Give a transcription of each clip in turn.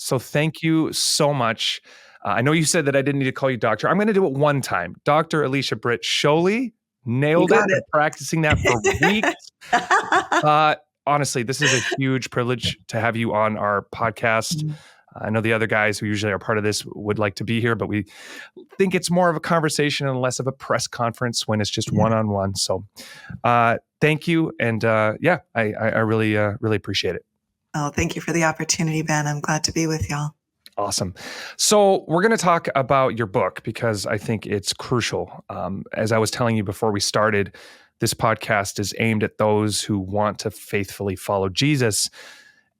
So thank you so much. I know you said that I didn't need to call you doctor. I'm going to do it one time. Dr. Alicia Britt Chole. You Nailed it. got Been it. practicing that for weeks. Honestly, this is a huge privilege to have you on our podcast. I know the other guys who usually are part of this would like to be here, but we think it's more of a conversation and less of a press conference when it's just one-on-one. So thank you. And I really appreciate it. Oh, thank you for the opportunity, Ben. I'm glad to be with y'all. Awesome. So we're going to talk about your book because I think it's crucial. As I was telling you before we started, this podcast is aimed at those who want to faithfully follow Jesus.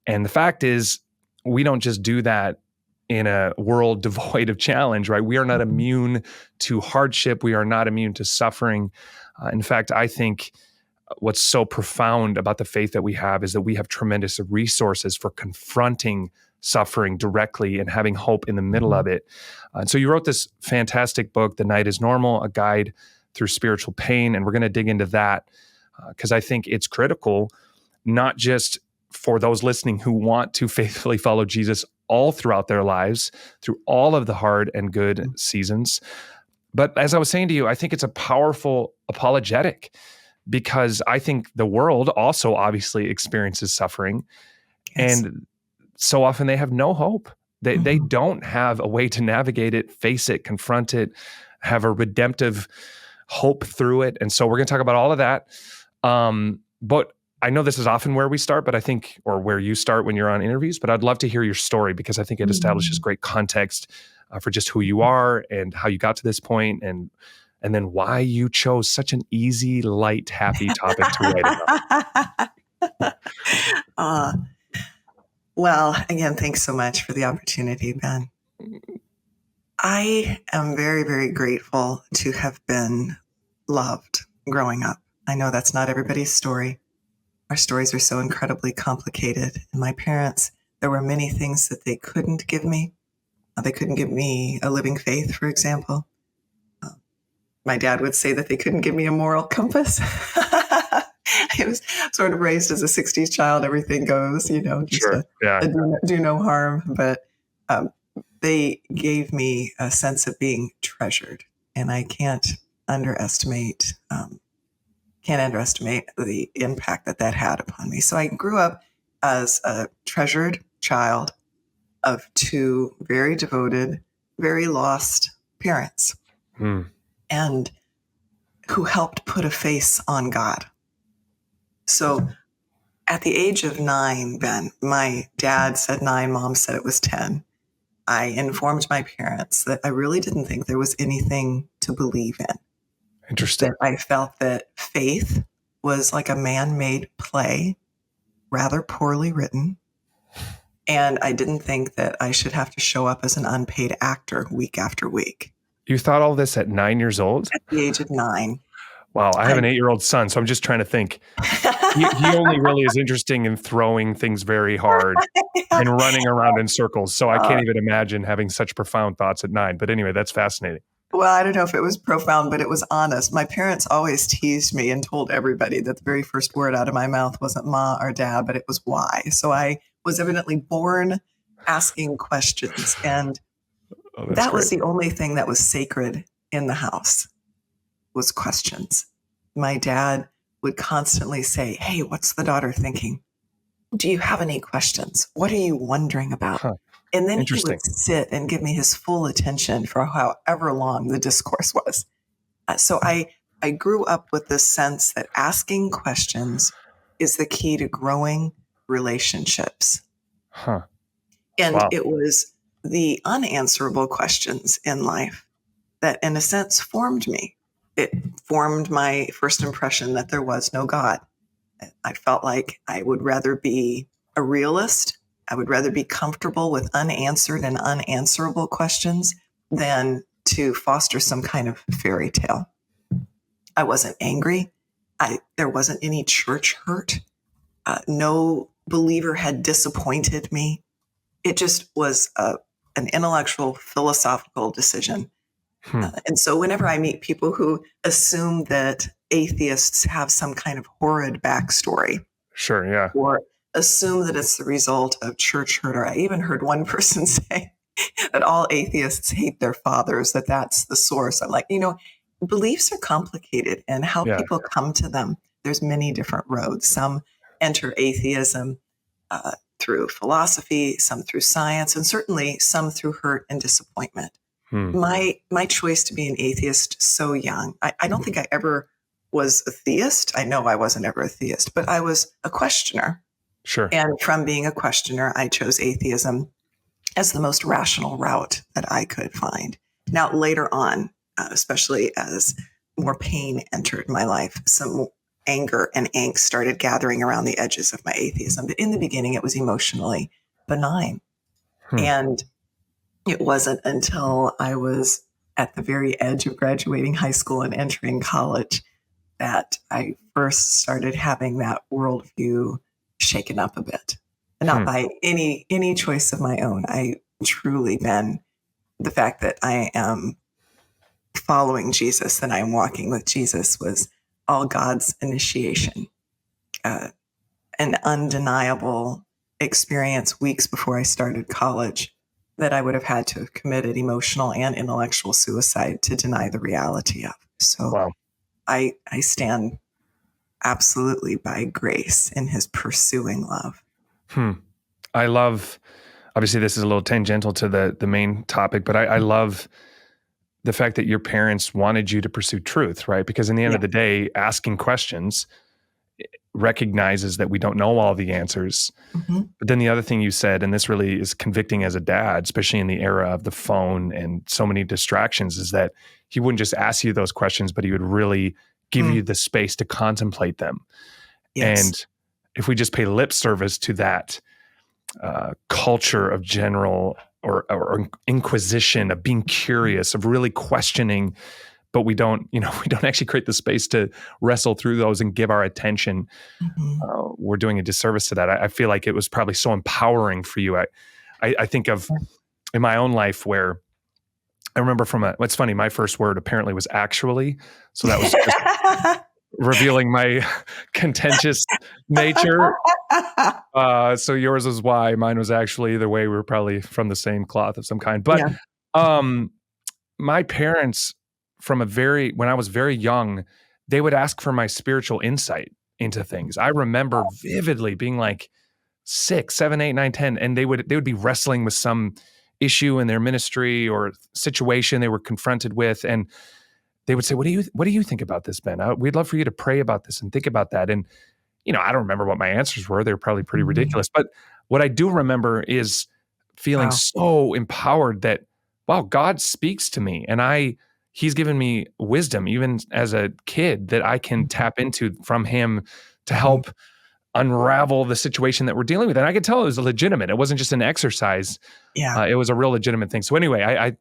And the fact is, we don't just do that in a world devoid of challenge, right? We are not immune to hardship. We are not immune to suffering. In fact, I think what's so profound about the faith that we have is that we have tremendous resources for confronting suffering directly and having hope in the middle of it. And so you wrote this fantastic book, The Night is Normal, A Guide Through Spiritual Pain. And we're going to dig into that because I think it's critical, not just for those listening who want to faithfully follow Jesus all throughout their lives, through all of the hard and good seasons. But as I was saying to you, I think it's a powerful apologetic because I think the world also obviously experiences suffering. Yes. And so often they have no hope. They don't have a way to navigate it, face it, confront it, have a redemptive hope through it. And so we're going to talk about all of that. But I know this is often where we start, but I think, or where you start when you're on interviews, but I'd love to hear your story because I think it establishes great context for just who you are and how you got to this point and then why you chose such an easy, light, happy topic to write about. Well, again, thanks so much for the opportunity, Ben. I am very, very grateful to have been loved growing up. I know that's not everybody's story. Our stories are so incredibly complicated. And my parents, there were many things that they couldn't give me. They couldn't give me a living faith, for example. My dad would say that they couldn't give me a moral compass. I was sort of raised as a 60s child. Everything goes, just do no harm. But they gave me a sense of being treasured. And I can't underestimate the impact that had upon me. So I grew up as a treasured child of two very devoted, very lost parents, and who helped put a face on God. So at the age of 9, Ben, my dad said 9, mom said it was 10. I informed my parents that I really didn't think there was anything to believe in. Interesting. That I felt that faith was like a man-made play, rather poorly written. And I didn't think that I should have to show up as an unpaid actor week after week. You thought all this at 9 years old? At the age of 9. Wow. I have an 8-year-old son, so I'm just trying to think. He only really is interesting in throwing things very hard and running around in circles. So I can't even imagine having such profound thoughts at 9. But anyway, that's fascinating. Well, I don't know if it was profound, but it was honest. My parents always teased me and told everybody that the very first word out of my mouth wasn't ma or dad, but it was why. So I was evidently born asking questions. And that was the only thing that was sacred in the house, was questions. My dad would constantly say, hey, what's the daughter thinking? Do you have any questions? What are you wondering about? And then he would sit and give me his full attention for however long the discourse was. So I grew up with this sense that asking questions is the key to growing relationships. And it was the unanswerable questions in life that, in a sense, formed me. It formed my first impression that there was no God. I felt like I would rather be a realist. I would rather be comfortable with unanswered and unanswerable questions than to foster some kind of fairy tale. I wasn't angry. There wasn't any church hurt. No believer had disappointed me. It just was an intellectual, philosophical decision. And so whenever I meet people who assume that atheists have some kind of horrid backstory, sure, yeah, or assume that it's the result of church hurt. Or I even heard one person say that all atheists hate their fathers, that that's the source. I'm like, beliefs are complicated, and how Yeah. people come to them, there's many different roads. Some enter atheism through philosophy, some through science, and certainly some through hurt and disappointment. My choice to be an atheist so young, I don't think I ever was a theist. I know I wasn't ever a theist, but I was a questioner. Sure. And from being a questioner, I chose atheism as the most rational route that I could find. Now, later on, especially as more pain entered my life, some anger and angst started gathering around the edges of my atheism. But in the beginning, it was emotionally benign. And it wasn't until I was at the very edge of graduating high school and entering college that I first started having that worldview shaken up a bit. And not by any choice of my own. I truly been the fact that I am following Jesus, that I am walking with Jesus, was all God's initiation. An undeniable experience weeks before I started college that I would have had to have committed emotional and intellectual suicide to deny the reality of. So Wow. I stand absolutely by grace in his pursuing love. I love, obviously this is a little tangential to the main topic, but I love the fact that your parents wanted you to pursue truth, right? Because in the end of the day, asking questions recognizes that we don't know all the answers. But then the other thing you said, and this really is convicting as a dad, especially in the era of the phone and so many distractions, is that he wouldn't just ask you those questions, but he would really give you the space to contemplate them. Yes. And if we just pay lip service to that culture of general or inquisition, of being curious, of really questioning, but we don't actually create the space to wrestle through those and give our attention, we're doing a disservice to that. I feel like it was probably so empowering for you. I think of in my own life where I remember what's funny, my first word apparently was actually, so that was just revealing my contentious nature. So yours was why, mine was actually. Either way, we were probably from the same cloth of some kind. But my parents, when I was very young, they would ask for my spiritual insight into things. I remember vividly being like 6, 7, 8, 9, 10, and they would be wrestling with some issue in their ministry or situation they were confronted with, and they would say, "What do you think about this, Ben? We'd love for you to pray about this and think about that." And I don't remember what my answers were. They were probably pretty ridiculous. But what I do remember is feeling so empowered that, wow, God speaks to me, and He's given me wisdom, even as a kid, that I can tap into from Him to help unravel the situation that we're dealing with. And I could tell it was legitimate. It wasn't just an exercise. It was a real legitimate thing. So anyway, I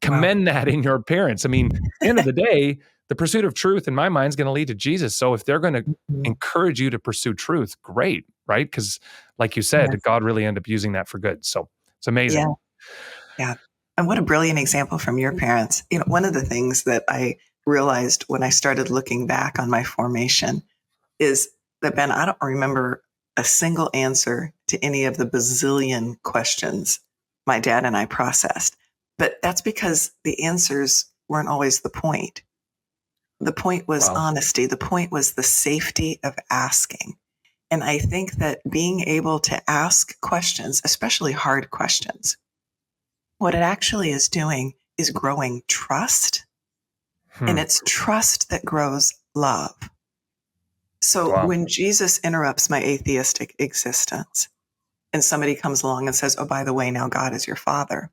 commend that in your parents. I mean, at the end of the day, the pursuit of truth in my mind is going to lead to Jesus. So if they're going to encourage you to pursue truth, great, right? Because like you said, God really ended up using that for good. So it's amazing. Yeah. And what a brilliant example from your parents. One of the things that I realized when I started looking back on my formation is that, Ben, I don't remember a single answer to any of the bazillion questions my dad and I processed. But that's because the answers weren't always the point. The point was honesty. The point was the safety of asking. And I think that being able to ask questions, especially hard questions, what it actually is doing is growing trust. And it's trust that grows love. So when Jesus interrupts my atheistic existence and somebody comes along and says, "Oh, by the way, now God is your father,"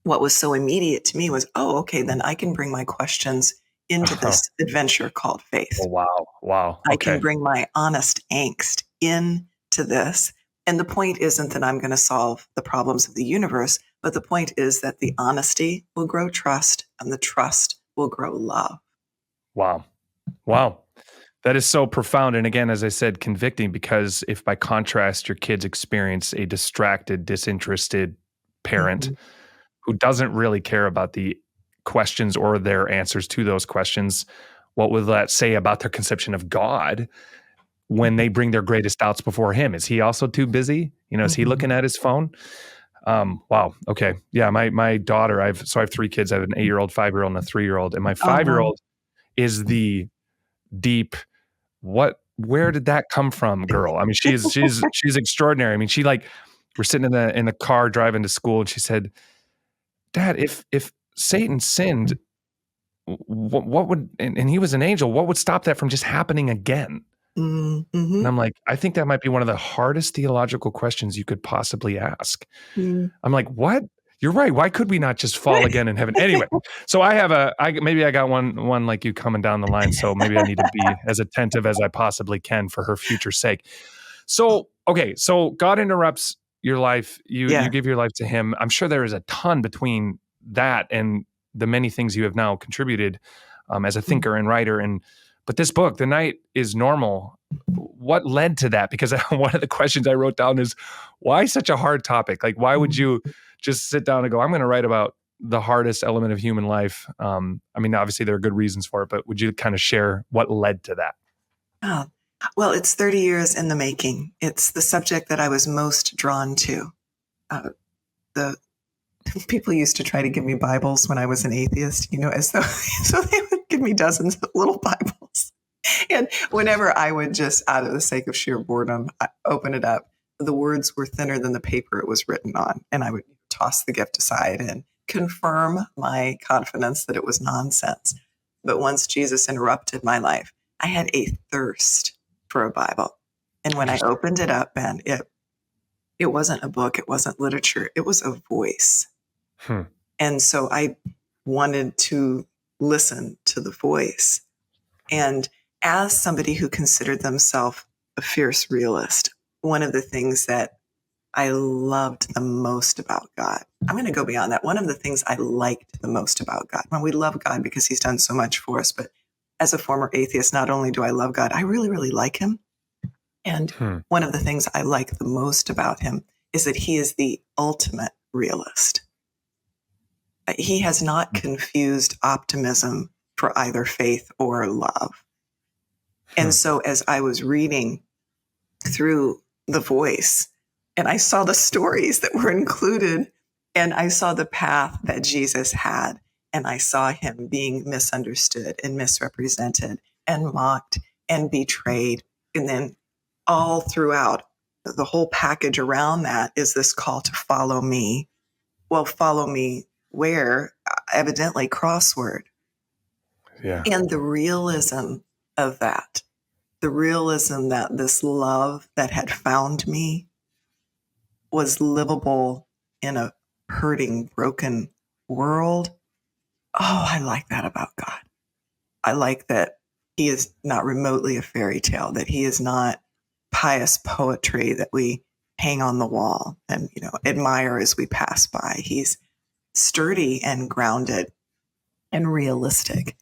what was so immediate to me was, oh, okay, then I can bring my questions into this adventure called faith. Oh, wow. I can bring my honest angst into this. And the point isn't that I'm going to solve the problems of the universe, but the point is that the honesty will grow trust and the trust will grow love. Wow. That is so profound. And again, as I said, convicting, because if by contrast your kids experience a distracted, disinterested parent who doesn't really care about the questions or their answers to those questions, what would that say about their conception of God? when they bring their greatest doubts before him? Is he also too busy? Is he looking at his phone? Wow. Okay. Yeah. My daughter, I have 3 kids. I have an 8-year-old, 5-year-old, and a 3-year-old. And my Oh, wow. 5-year-old is the where did that come from girl? I mean, she's extraordinary. I mean, we're sitting in the car driving to school, and she said, Dad, if Satan sinned, what would, and he was an angel, what would stop that from just happening again? Mm-hmm. And I'm like, I think that might be one of the hardest theological questions you could possibly ask. Mm. I'm like, what? You're right. Why could we not just fall again in heaven? Anyway, so maybe I got one like you coming down the line. So maybe I need to be as attentive as I possibly can for her future sake. So, okay. So God interrupts your life. You give your life to him. I'm sure there is a ton between that and the many things you have now contributed as a thinker and writer. But this book, The Night is Normal, what led to that? Because one of the questions I wrote down is, why such a hard topic? Like, why would you just sit down and go, I'm going to write about the hardest element of human life? I mean, obviously there are good reasons for it, but would you kind of share what led to that? Oh, well, it's 30 years in the making. It's the subject that I was most drawn to. The people used to try to give me Bibles when I was an atheist, as though so they would give me dozens of little Bibles. And whenever I would just, out of the sake of sheer boredom, open it up, the words were thinner than the paper it was written on. And I would toss the gift aside and confirm my confidence that it was nonsense. But once Jesus interrupted my life, I had a thirst for a Bible. And when I opened it up, Ben, it wasn't a book, it wasn't literature, it was a voice. And so I wanted to listen to the voice. And as somebody who considered themselves a fierce realist, one of the things that I loved the most about God, I'm going to go beyond that. One of the things I liked the most about God, when we love God because he's done so much for us, but as a former atheist, not only do I love God, I really, really like him. And one of the things I like the most about him is that he is the ultimate realist. He has not confused optimism for either faith or love. And so as I was reading through the voice and I saw the stories that were included and I saw the path that Jesus had and I saw him being misunderstood and misrepresented and mocked and betrayed. And then all throughout the whole package around that is this call to follow me. Well, follow me where? Evidently crossword. Yeah. And the realism of that, the realism that this love that had found me was livable in a hurting, broken world. Oh, I like that about God. I like that he is not remotely a fairy tale, that he is not pious poetry that we hang on the wall and, admire as we pass by. He's sturdy and grounded and realistic.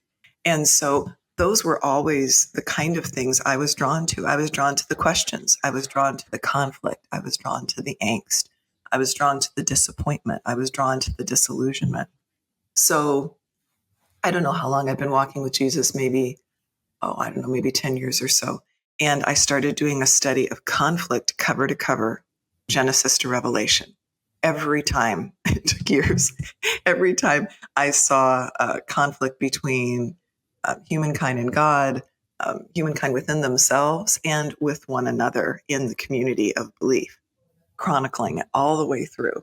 And so those were always the kind of things I was drawn to. I was drawn to the questions. I was drawn to the conflict. I was drawn to the angst. I was drawn to the disappointment. I was drawn to the disillusionment. So I don't know how long I've been walking with Jesus, maybe 10 years or so. And I started doing a study of conflict cover to cover, Genesis to Revelation. Every time, it took years, every time I saw a conflict between humankind and God, humankind within themselves and with one another in the community of belief, chronicling it all the way through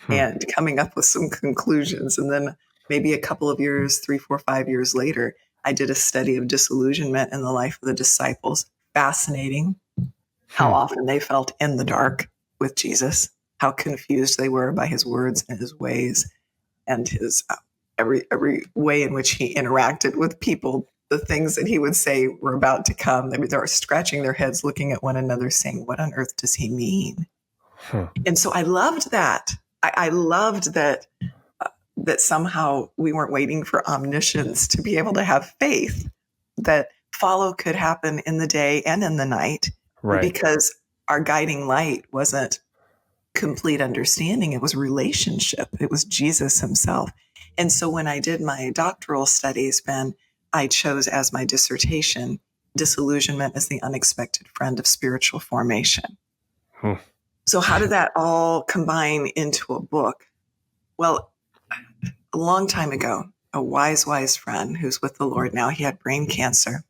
and coming up with some conclusions. And then maybe a couple of years, 3, 4, 5 years later, I did a study of disillusionment in the life of the disciples. Fascinating how often they felt in the dark with Jesus, how confused they were by his words and his ways and his every way in which he interacted with people. The things that he would say were about to come. They were scratching their heads, looking at one another, saying, what on earth does he mean? And so I loved that. I loved that somehow we weren't waiting for omniscience to be able to have faith, that follow could happen in the day and in the night, right? Because our guiding light wasn't complete understanding. It was relationship. It was Jesus himself. And so when I did my doctoral studies, Ben, I chose as my dissertation disillusionment is the unexpected friend of spiritual formation. Hmm. So how did that all combine into a book? Well, a long time ago, a wise friend who's with the Lord now, he had brain cancer.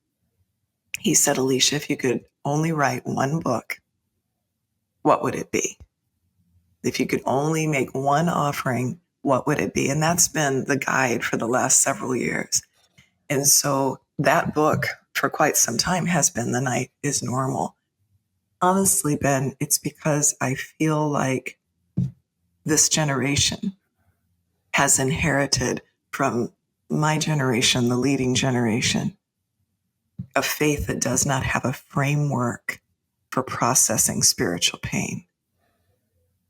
He said, Alicia, if you could only write one book, what would it be? If you could only make one offering, what would it be? And that's been the guide for the last several years. And so that book for quite some time has been The Night is Normal. Honestly, Ben, it's because I feel like this generation has inherited from my generation, the leading generation, a faith that does not have a framework for processing spiritual pain.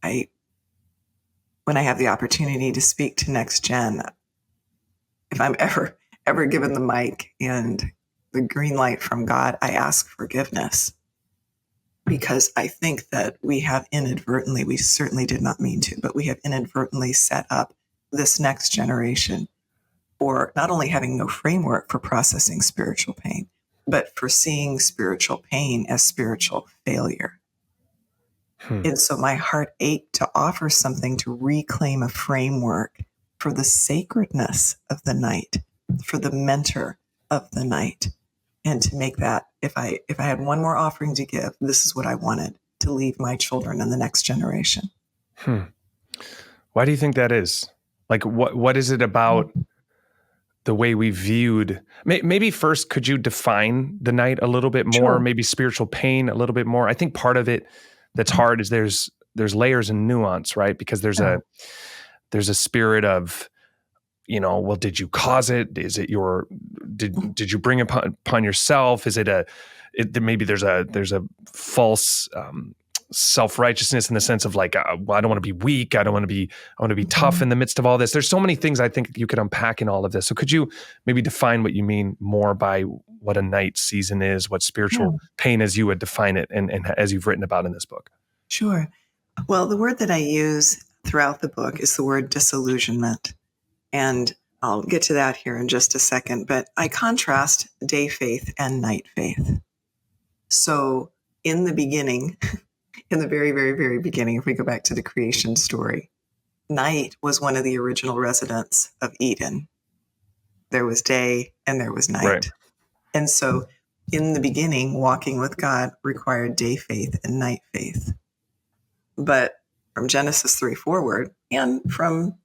When I have the opportunity to speak to next gen, if I'm ever given the mic and the green light from God, I ask forgiveness, because I think that we have inadvertently, we certainly did not mean to, but we have inadvertently set up this next generation for not only having no framework for processing spiritual pain, but for seeing spiritual pain as spiritual failure. And so my heart ached to offer something to reclaim a framework for the sacredness of the night, for the mentor of the night, and to make that, if I had one more offering to give, this is what I wanted to leave my children and the next generation. Why do you think that is? Like, what is it about the way we viewed? Maybe first, could you define the night a little bit more? Sure. Maybe spiritual pain a little bit more. I think part of it that's hard is there's layers and nuance, right? Because there's a spirit of, well, did you cause it? Is it did you bring it upon yourself? Is it maybe there's a false self-righteousness in the sense of like, well, I don't want to be weak. I want to be tough in the midst of all this. There's so many things I think you could unpack in all of this. So could you maybe define what you mean more by what a night season is, what spiritual pain as you would define it and as you've written about in this book? Sure. Well, the word that I use throughout the book is the word disillusionment. And I'll get to that here in just a second, but I contrast day faith and night faith. So in the beginning, in the very, very, very beginning, if we go back to the creation story, night was one of the original residents of Eden. There was day and there was night. Right. And so in the beginning, walking with God required day faith and night faith. But from Genesis 3 forward, and from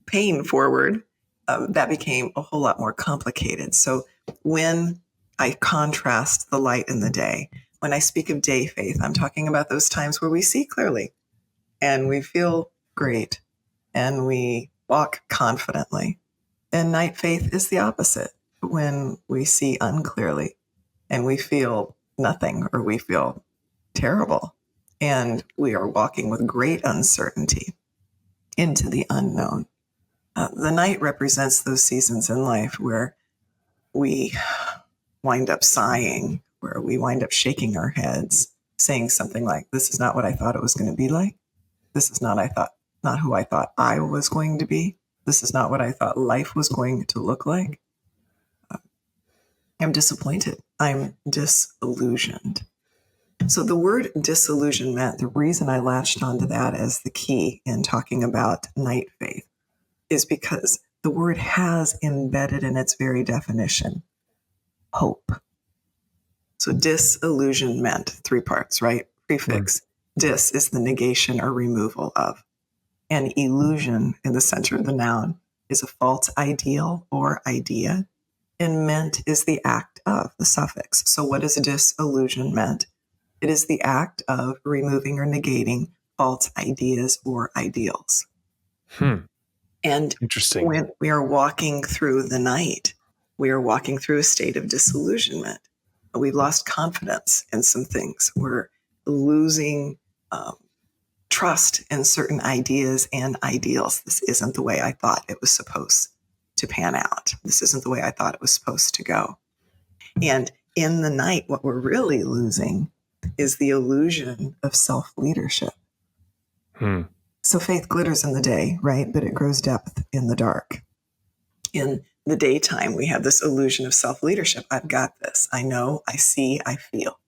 pain forward, that became a whole lot more complicated. So when I contrast the light and the day, when I speak of day faith, I'm talking about those times where we see clearly and we feel great and we walk confidently. And night faith is the opposite, when we see unclearly and we feel nothing or we feel terrible and we are walking with great uncertainty into the unknown. The night represents those seasons in life where we wind up sighing, where we wind up shaking our heads, saying something like, this is not what I thought it was going to be like. This is not who I thought I was going to be. This is not what I thought life was going to look like. I'm disappointed. I'm disillusioned. So the word disillusionment, the reason I latched onto that as the key in talking about night faith is because the word has embedded in its very definition hope. So disillusionment, 3 parts, right? Prefix. Dis is the negation or removal of. And illusion in the center of the noun is a false ideal or idea. And ment is the act of, the suffix. So what is disillusionment? It is the act of removing or negating false ideas or ideals. And interesting. When we are walking through the night, we are walking through a state of disillusionment. We've lost confidence in some things. We're losing trust in certain ideas and ideals. This isn't the way I thought it was supposed to pan out. This isn't the way I thought it was supposed to go. And in the night, what we're really losing is the illusion of self-leadership. So faith glitters in the day, right? But it grows depth in the dark. In the daytime, we have this illusion of self-leadership. I've got this. I know, I see, I feel.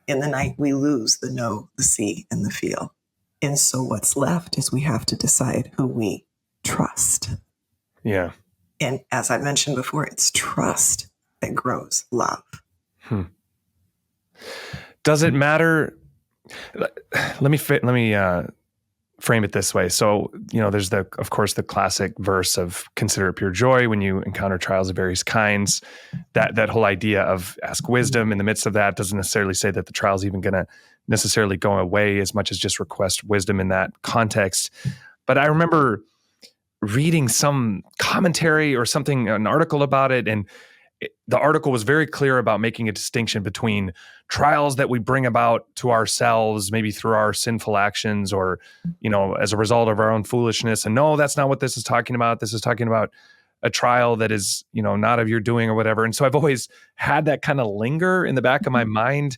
In the night, we lose the know, the see, and the feel. And so what's left is we have to decide who we trust. Yeah. And as I mentioned before, it's trust that grows love. Does it matter? Let me frame it this way. So, there's of course, the classic verse of consider it pure joy when you encounter trials of various kinds. That whole idea of ask wisdom in the midst of that doesn't necessarily say that the trial's even going to necessarily go away as much as just request wisdom in that context. But I remember reading some commentary or something, an article about it, and the article was very clear about making a distinction between trials that we bring about to ourselves, maybe through our sinful actions or, as a result of our own foolishness. And no, that's not what this is talking about. This is talking about a trial that is, not of your doing or whatever. And so I've always had that kind of linger in the back of my mind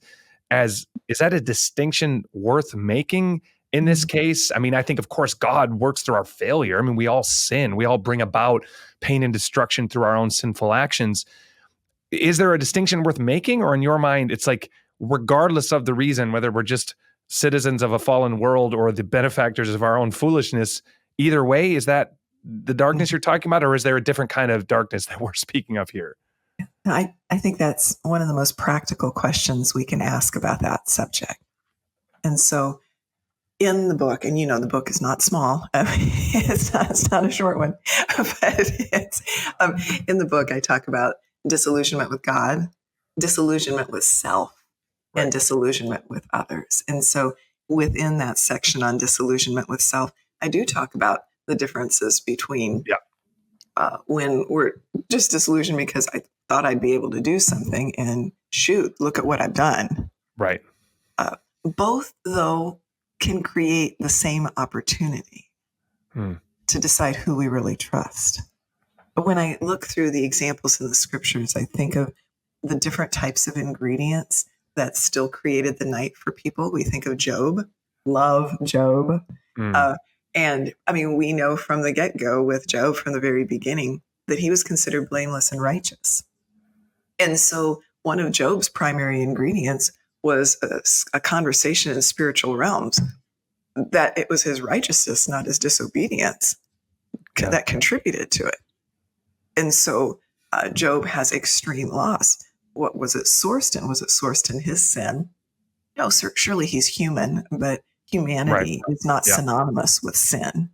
as, is that a distinction worth making in this case? I mean, I think, of course, God works through our failure. I mean, we all sin. We all bring about pain and destruction through our own sinful actions. Is there a distinction worth making? Or in your mind, it's like, regardless of the reason, whether we're just citizens of a fallen world or the benefactors of our own foolishness, either way, is that the darkness you're talking about? Or is there a different kind of darkness that we're speaking of here? I think that's one of the most practical questions we can ask about that subject. And so in the book, and the book is not small, it's not a short one, but it's in the book, I talk about disillusionment with God, disillusionment with self, and disillusionment with others. And so within that section on disillusionment with self, I do talk about the differences between when we're just disillusioned because I thought I'd be able to do something and shoot, look at what I've done. Right. Both, though, can create the same opportunity to decide who we really trust. But when I look through the examples in the scriptures, I think of the different types of ingredients that still created the night for people. We think of Job, love Job. And I mean, we know from the get-go with Job from the very beginning that he was considered blameless and righteous. And so one of Job's primary ingredients was a conversation in spiritual realms, that it was his righteousness, not his disobedience, that contributed to it. And so Job has extreme loss. What was it sourced in? Was it sourced in his sin? No, surely he's human, but humanity is not synonymous with sin.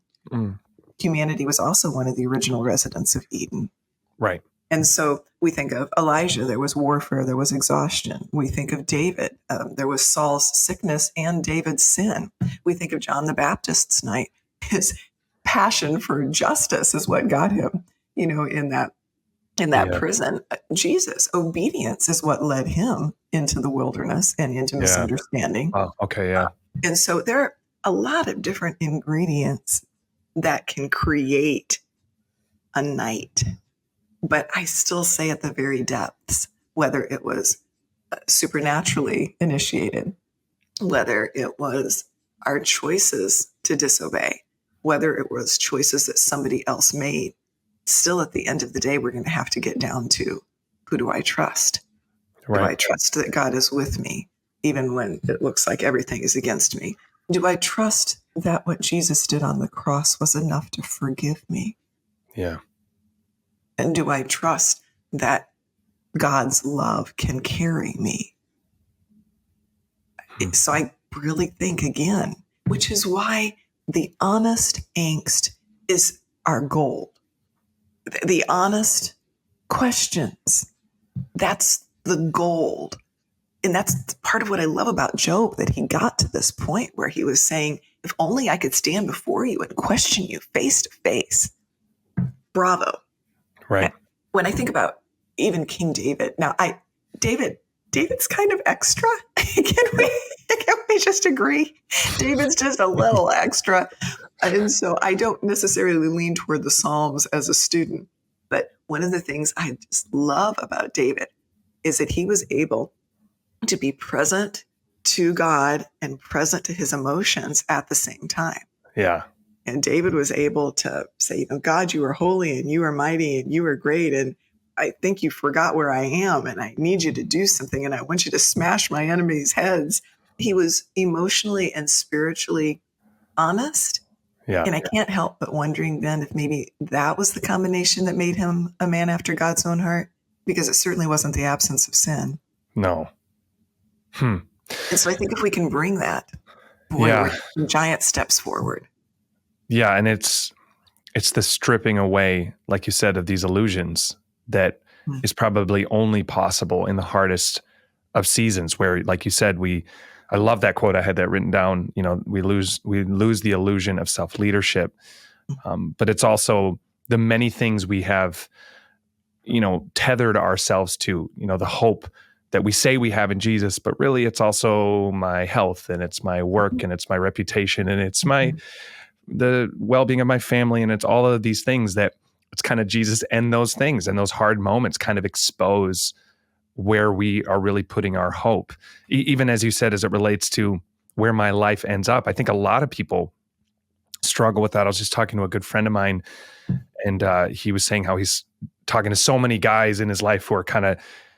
Humanity was also one of the original residents of Eden. Right. And so we think of Elijah, there was warfare, there was exhaustion. We think of David, there was Saul's sickness and David's sin. We think of John the Baptist's night. His passion for justice is what got him, in that prison. Jesus' obedience is what led him into the wilderness and into misunderstanding. Oh, okay, yeah. And so there are a lot of different ingredients that can create a night. But I still say at the very depths, whether it was supernaturally initiated, whether it was our choices to disobey, whether it was choices that somebody else made, still at the end of the day, we're going to have to get down to, who do I trust? Do I trust that God is with me, even when it looks like everything is against me? Do I trust that what Jesus did on the cross was enough to forgive me? Yeah. And do I trust that God's love can carry me? So I really think, again, which is why the honest angst is our gold. The honest questions, that's the gold. And that's part of what I love about Job, that he got to this point where he was saying, if only I could stand before you and question you face to face. Bravo. Right. When I think about even King David, now David's kind of extra. Can we just agree? David's just a little extra. And so I don't necessarily lean toward the Psalms as a student. But one of the things I just love about David is that he was able to be present to God and present to his emotions at the same time. Yeah. And David was able to say, God, you are holy and you are mighty and you are great. And I think you forgot where I am and I need you to do something. And I want you to smash my enemies' heads. He was emotionally and spiritually honest. Yeah. And I can't help but wondering then if maybe that was the combination that made him a man after God's own heart, because it certainly wasn't the absence of sin. No. And so I think if we can bring that, boy, Yeah. we're taking giant steps forward. Yeah. And it's the stripping away, like you said, of these illusions that is probably only possible in the hardest of seasons where, like you said, I love that quote. I had that written down, we lose the illusion of self-leadership. But it's also the many things we have, tethered ourselves to, the hope that we say we have in Jesus, but really it's also my health and it's my work and it's my reputation and it's the well-being of my family. And it's all of these things that it's kind of Jesus, and those things and those hard moments kind of expose where we are really putting our hope. Even as you said, as it relates to where my life ends up, I think a lot of people struggle with that. I was just talking to a good friend of mine, and he was saying how he's talking to so many guys in his life who are kind of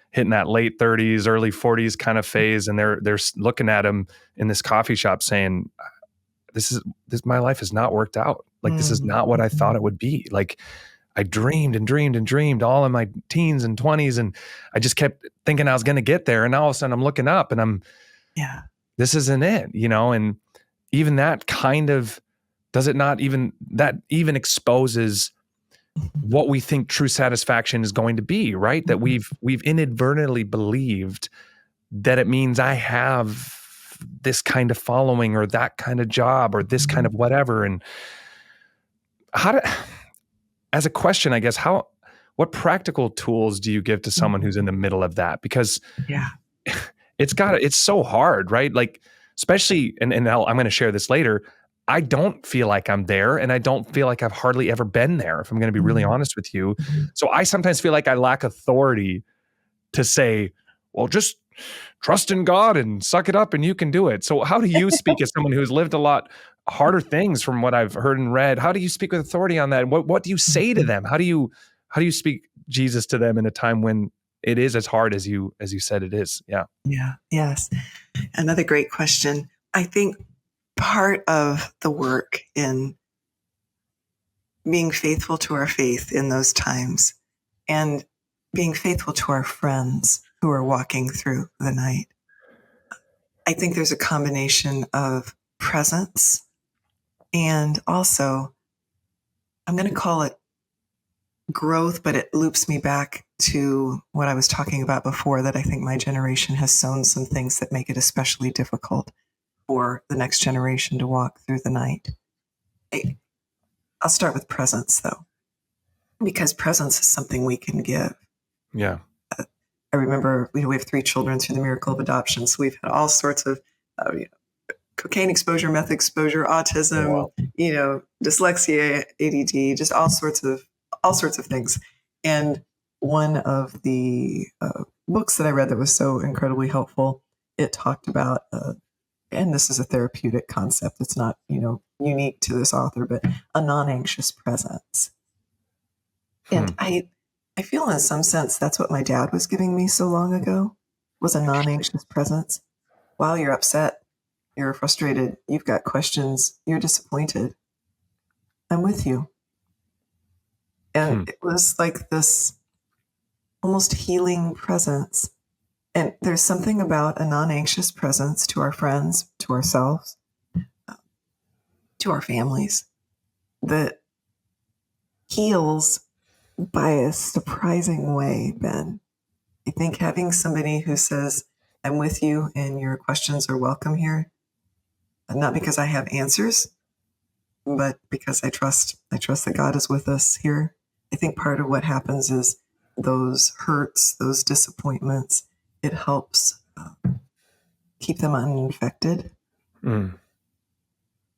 hitting that late 30s, early 40s kind of phase, and they're looking at him in this coffee shop saying, this my life has not worked out. Like, this is not what I thought it would be. Like, I dreamed and dreamed and dreamed all in my teens and 20s, and I just kept thinking I was going to get there. And now all of a sudden I'm looking up and this isn't it, and even that kind of, that even exposes what we think true satisfaction is going to be, right? That we've inadvertently believed that it means I have this kind of following or that kind of job or this kind of whatever. And as a question, I guess, what practical tools do you give to someone who's in the middle of that? Because it's so hard, right? Like, especially, and I'm going to share this later, I don't feel like I'm there, and I don't feel like I've hardly ever been there, if I'm going to be really honest with you. So I sometimes feel like I lack authority to say, well, just trust in God and suck it up and you can do it. So how do you speak as someone who's lived a lot harder things from what I've heard and read? How do you speak with authority on that? What do you say to them? How do you speak Jesus to them in a time when it is as hard as you said it is? Yeah. Yeah. Yes. Another great question. I think part of the work in being faithful to our faith in those times and being faithful to our friends who are walking through the night, I think there's a combination of presence and also, I'm going to call it growth, but it loops me back to what I was talking about before, that I think my generation has sown some things that make it especially difficult for the next generation to walk through the night. I'll start with presence, though, because presence is something we can give. Yeah. I remember we have 3 children through the miracle of adoption, so we've had all sorts of cocaine exposure, meth exposure, autism, dyslexia, ADD, just all sorts of things. And one of the books that I read that was so incredibly helpful, it talked about, and this is a therapeutic concept, it's not, unique to this author, but a non-anxious presence. And I feel in some sense that's what my dad was giving me so long ago, was a non-anxious presence. While you're upset, you're frustrated, you've got questions, you're disappointed, I'm with you. And it was like this almost healing presence. And there's something about a non-anxious presence to our friends, to ourselves, to our families, that heals by a surprising way, Ben. I think having somebody who says, I'm with you and your questions are welcome here, not because I have answers, but because I trust that God is with us here. I think part of what happens is those hurts, those disappointments, it helps keep them uninfected.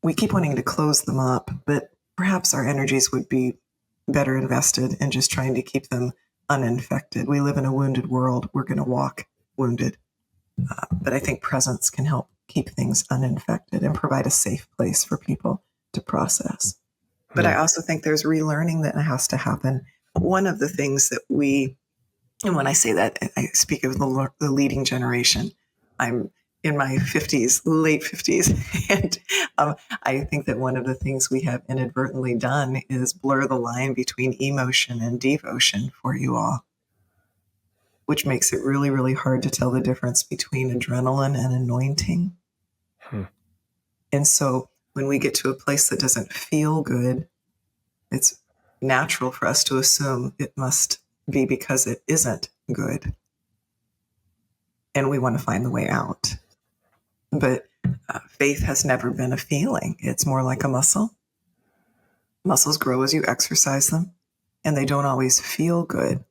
We keep wanting to close them up, but perhaps our energies would be better invested in just trying to keep them uninfected. We live in a wounded world. We're going to walk wounded. But I think presence can help keep things uninfected and provide a safe place for people to process. But I also think there's relearning that has to happen. One of the things that and when I say that, I speak of the leading generation. I'm in my 50s, late 50s. And I think that one of the things we have inadvertently done is blur the line between emotion and devotion for you all, which makes it really, really hard to tell the difference between adrenaline and anointing. And so when we get to a place that doesn't feel good, it's natural for us to assume it must be because it isn't good. And we want to find the way out. But faith has never been a feeling. It's more like a muscle. Muscles grow as you exercise them, and they don't always feel good.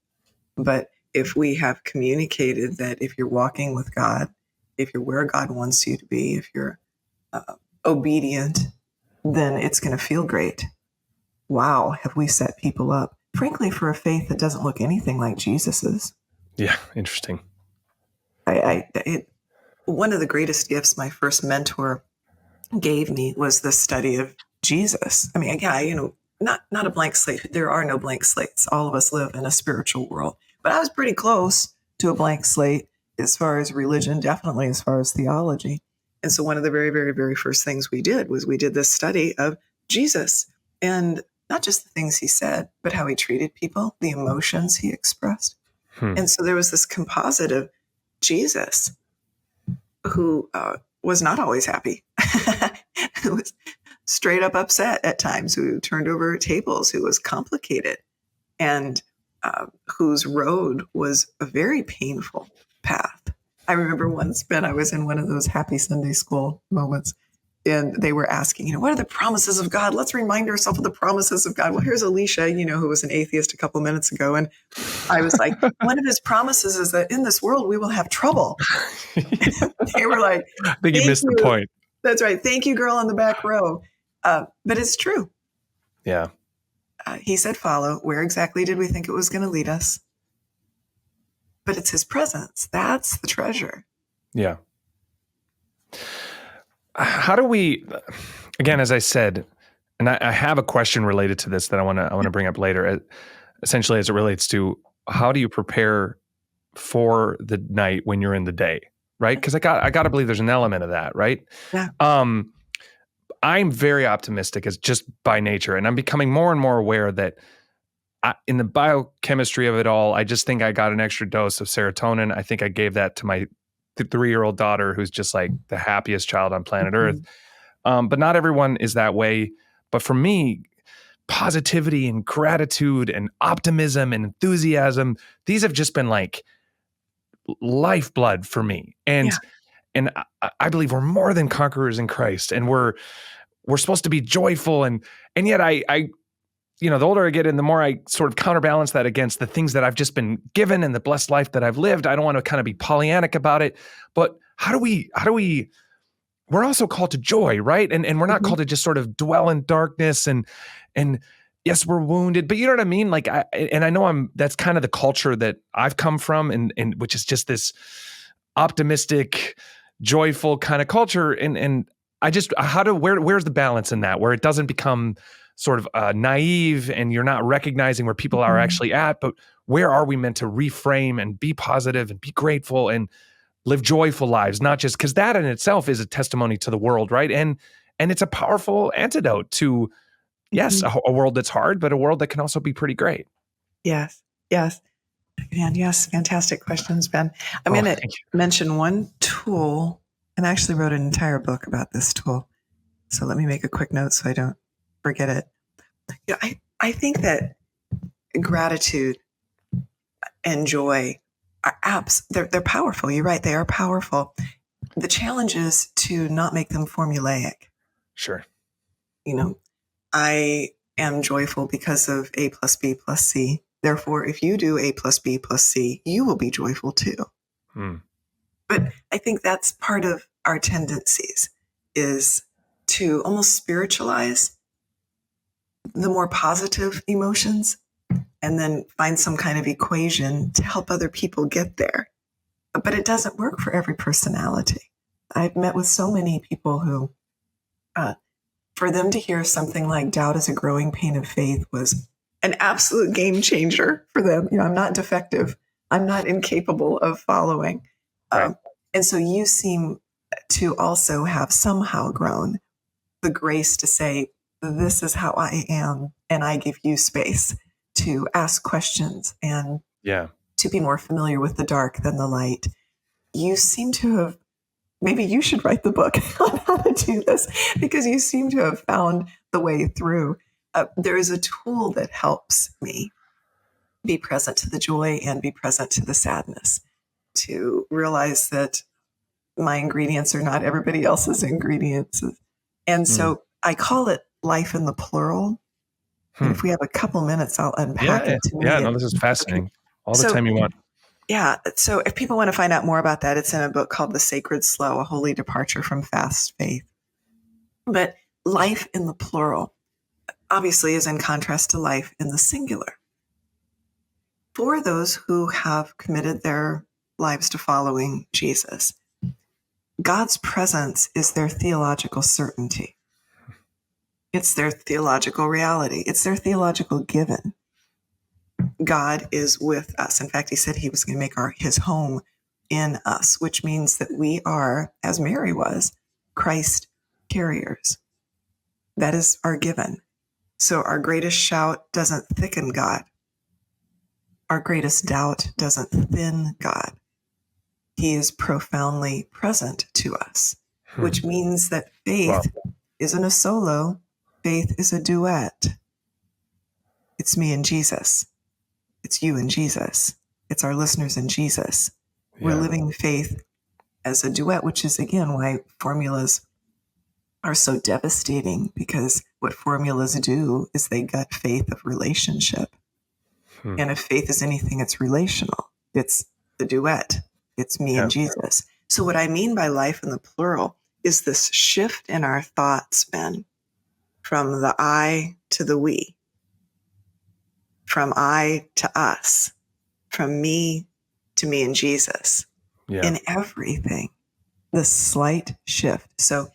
But if we have communicated that if you're walking with God, if you're where God wants you to be, if you're obedient, then it's going to feel great. Wow, have we set people up, frankly, for a faith that doesn't look anything like Jesus's. Yeah, interesting. One of the greatest gifts my first mentor gave me was the study of Jesus. I mean, again, not a blank slate. There are no blank slates. All of us live in a spiritual world. But I was pretty close to a blank slate as far as religion, definitely as far as theology. And so one of the very, very, very first things we did was we did this study of Jesus, and not just the things he said, but how he treated people, the emotions he expressed. And so there was this composite of Jesus who was not always happy, who was straight up upset at times, who turned over tables, who was complicated, and whose road was a very painful path. I remember once, Ben, I was in one of those happy Sunday school moments, and they were asking, what are the promises of God? Let's remind ourselves of the promises of God. Well, here's Alicia, who was an atheist a couple minutes ago. And I was like, one of his promises is that in this world, we will have trouble. They were like, I think you missed the point. That's right. Thank you, girl on the back row. But it's true. Yeah. He said, follow. Where exactly did we think it was going to lead us? But it's his presence. That's the treasure. Yeah. How do we, again, as I said, and I have a question related to this that I want to bring up later, essentially as it relates to how do you prepare for the night when you're in the day, right? Because I got to believe there's an element of that, right? Yeah. I'm very optimistic as just by nature, and I'm becoming more and more aware that in the biochemistry of it all, I just think I got an extra dose of serotonin. I think I gave that to my 3-year-old daughter, who's just like the happiest child on planet Earth. But not everyone is that way. But for me, positivity and gratitude and optimism and enthusiasm, these have just been like lifeblood for me. And I believe we're more than conquerors in Christ, and we're supposed to be joyful. And yet I the older I get and the more I sort of counterbalance that against the things that I've just been given and the blessed life that I've lived. I don't want to kind of be Pollyannic about it, but how do we, we're also called to joy, right? And we're not called to just sort of dwell in darkness and yes, we're wounded, but you know what I mean? Like, I know that's kind of the culture that I've come from and which is just this optimistic, joyful kind of culture. And I just, where's the balance in that, where it doesn't become sort of naive and you're not recognizing where people are actually at, but where are we meant to reframe and be positive and be grateful and live joyful lives, not just because that in itself is a testimony to the world, right? And it's a powerful antidote to, yes, a world that's hard, but a world that can also be pretty great. Yes. And yes, fantastic questions, Ben. I'm going to mention one tool, and I actually wrote an entire book about this tool. So let me make a quick note so I don't forget it. I think that gratitude and joy are apps. They're powerful. You're right. They are powerful. The challenge is to not make them formulaic. Sure. I am joyful because of A plus B plus C. Therefore, if you do A plus B plus C, you will be joyful too. But I think that's part of our tendencies, is to almost spiritualize the more positive emotions and then find some kind of equation to help other people get there. But it doesn't work for every personality. I've met with so many people who for them to hear something like doubt is a growing pain of faith was an absolute game changer for them. I'm not defective. I'm not incapable of following. Right. And so you seem to also have somehow grown the grace to say, this is how I am, and I give you space to ask questions and to be more familiar with the dark than the light. You seem to have, maybe you should write the book on how to do this, because you seem to have found the way through. There is a tool that helps me be present to the joy and be present to the sadness, to realize that my ingredients are not everybody else's ingredients. And so I call it life in the plural. And if we have a couple minutes, I'll unpack it to me. Yeah, no, this is fascinating. Okay. All the time you want. Yeah. So if people want to find out more about that, it's in a book called The Sacred Slow, A Holy Departure from Fast Faith. But life in the plural obviously is in contrast to life in the singular. For those who have committed their lives to following Jesus, God's presence is their theological certainty. It's their theological reality. It's their theological given. God is with us. In fact, he said he was going to make his home in us, which means that we are, as Mary was, Christ carriers. That is our given. So our greatest shout doesn't thicken God. Our greatest doubt doesn't thin God. He is profoundly present to us, which means that faith isn't a solo. Faith is a duet. It's me and Jesus. It's you and Jesus. It's our listeners and Jesus. Yeah. We're living faith as a duet, which is, again, why formulas are so devastating, because what formulas do is they gut faith of relationship. And if faith is anything, it's relational. It's the duet. It's me and Jesus. So what I mean by life in the plural is this shift in our thoughts, Ben, from the I to the we, from I to us, from me to me and Jesus, in everything, this slight shift. So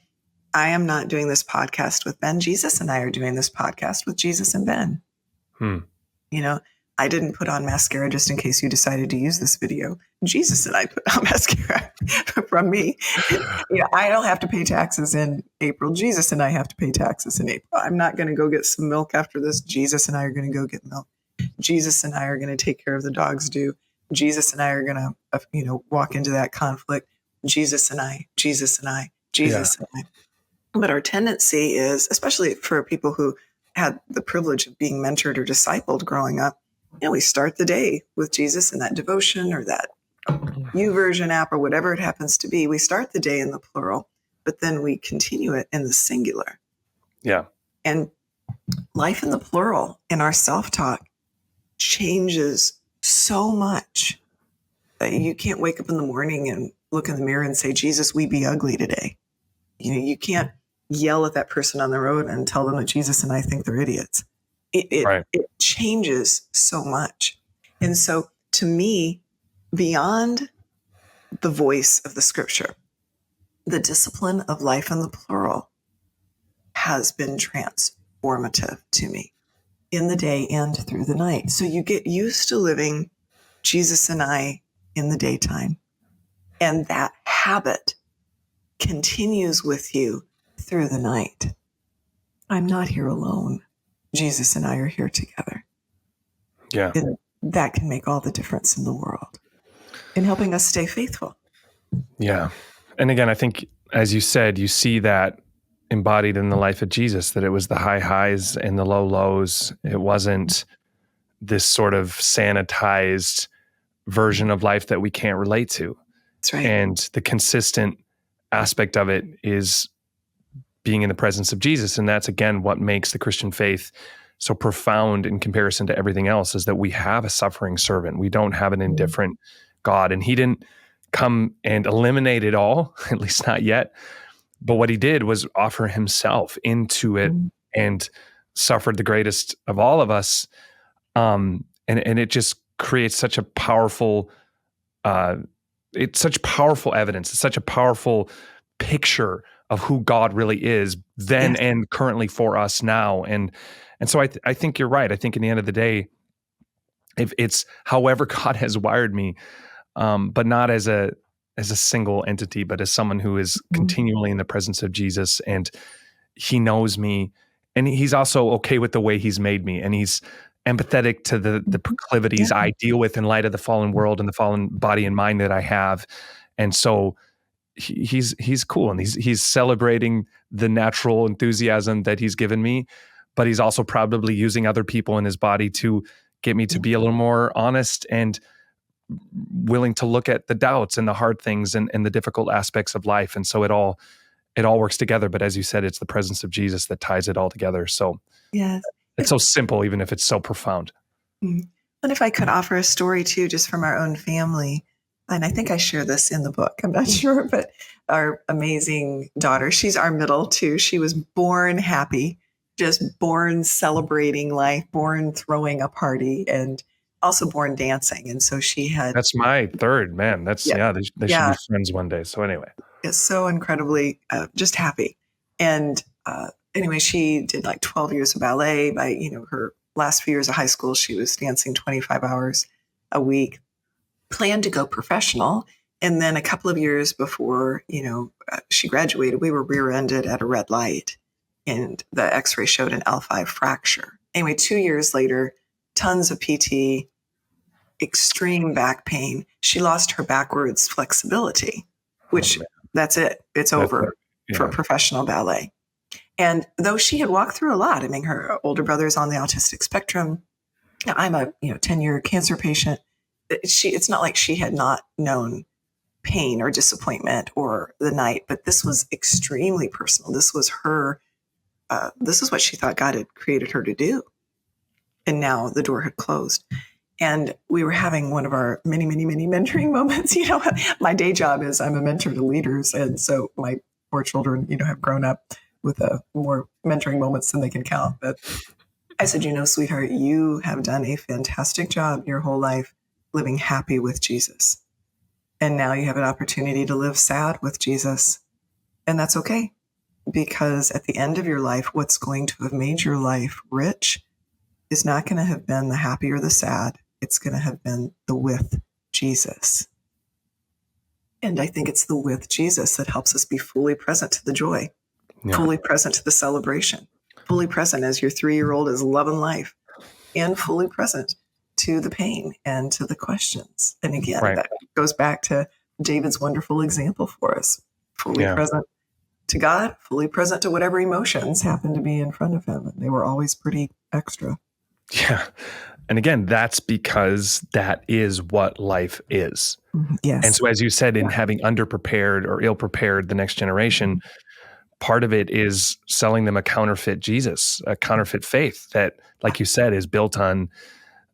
I am not doing this podcast with Ben. Jesus and I are doing this podcast with Jesus and Ben. I didn't put on mascara just in case you decided to use this video. Jesus and I put on mascara from me. I don't have to pay taxes in April. Jesus and I have to pay taxes in April. I'm not going to go get some milk after this. Jesus and I are going to go get milk. Jesus and I are going to take care of the dog's due. Jesus and I are going to, walk into that conflict. Jesus and I. But our tendency is, especially for people who had the privilege of being mentored or discipled growing up, we start the day with Jesus and that devotion or that YouVersion app or whatever it happens to be. We start the day in the plural, but then we continue it in the singular. Yeah. And life in the plural in our self-talk changes so much that you can't wake up in the morning and look in the mirror and say, Jesus, we be ugly today. You can't yell at that person on the road and tell them that Jesus and I think they're idiots. It changes so much. And so to me, beyond the voice of the scripture, the discipline of life in the plural has been transformative to me in the day and through the night. So you get used to living Jesus and I in the daytime, and that habit continues with you through the night. I'm not here alone. Jesus and I are here together. Yeah. And that can make all the difference in the world in helping us stay faithful. Yeah. And again, I think, as you said, you see that embodied in the life of Jesus, that it was the high highs and the low lows. It wasn't this sort of sanitized version of life that we can't relate to. That's right. And the consistent aspect of it is being in the presence of Jesus. And that's, again, what makes the Christian faith so profound in comparison to everything else, is that we have a suffering servant. We don't have an indifferent God. And he didn't come and eliminate it all, at least not yet. But what he did was offer himself into it and suffered the greatest of all of us. And it just creates such a powerful, it's such powerful evidence. It's such a powerful picture of who God really is then Yes. and currently for us now. And so I think you're right. I think in the end of the day, if it's however God has wired me, but not as a single entity, but as someone who is Mhm. continually in the presence of Jesus, and he knows me, and he's also okay with the way he's made me, and he's empathetic to the Mhm. proclivities Yeah. I deal with in light of the fallen world and the fallen body and mind that I have. And so he's cool, and he's celebrating the natural enthusiasm that he's given me, but he's also probably using other people in his body to get me to Yeah. be a little more honest and willing to look at the doubts and the hard things and the difficult aspects of life. And so it all works together. But as you said, it's the presence of Jesus that ties it all together. So Yes. it's so simple, even if it's so profound. Mm. And if I could offer a story too, just from our own family, and I think I share this in the book, I'm not sure, but our amazing daughter, she's our middle too. She was born happy, just born celebrating life, born throwing a party, and also born dancing. And so she had, That's my third, man. That's, yeah, yeah, they should be yeah, friends one day. So anyway, is so incredibly just happy. And anyway, she did like 12 years of ballet. By her last few years of high school, she was dancing 25 hours a week. Planned to go professional, and then a couple of years before she graduated, we were rear-ended at a red light, and the X-ray showed an L5 fracture. Anyway, 2 years later, tons of PT, extreme back pain. She lost her backwards flexibility, oh which man, that's it. It's that's over for yeah, professional ballet. And though she had walked through a lot, I mean, her older brother's on the autistic spectrum. I'm a 10-year cancer patient. It's not like she had not known pain or disappointment or the night, but this was extremely personal. This was her. This is what she thought God had created her to do, and now the door had closed. And we were having one of our many, many, many mentoring moments. My day job is I'm a mentor to leaders. And so my poor children, have grown up with more mentoring moments than they can count. But I said, sweetheart, you have done a fantastic job your whole life living happy with Jesus. And now you have an opportunity to live sad with Jesus. And that's okay. Because at the end of your life, what's going to have made your life rich is not going to have been the happy or the sad. It's going to have been the with Jesus. And I think it's the with Jesus that helps us be fully present to the joy, yeah, fully present to the celebration, fully present as your 3-year-old is loving life, and fully present to the pain and to the questions. And again, right, that goes back to David's wonderful example for us, fully yeah, present to God, fully present to whatever emotions happen to be in front of him. And they were always pretty extra. yeah. And again, that's because that is what life is. And Yes. so, as you said, in Yeah. having underprepared or ill prepared the next generation, part of it is selling them a counterfeit Jesus, a counterfeit faith that, like you said, is built on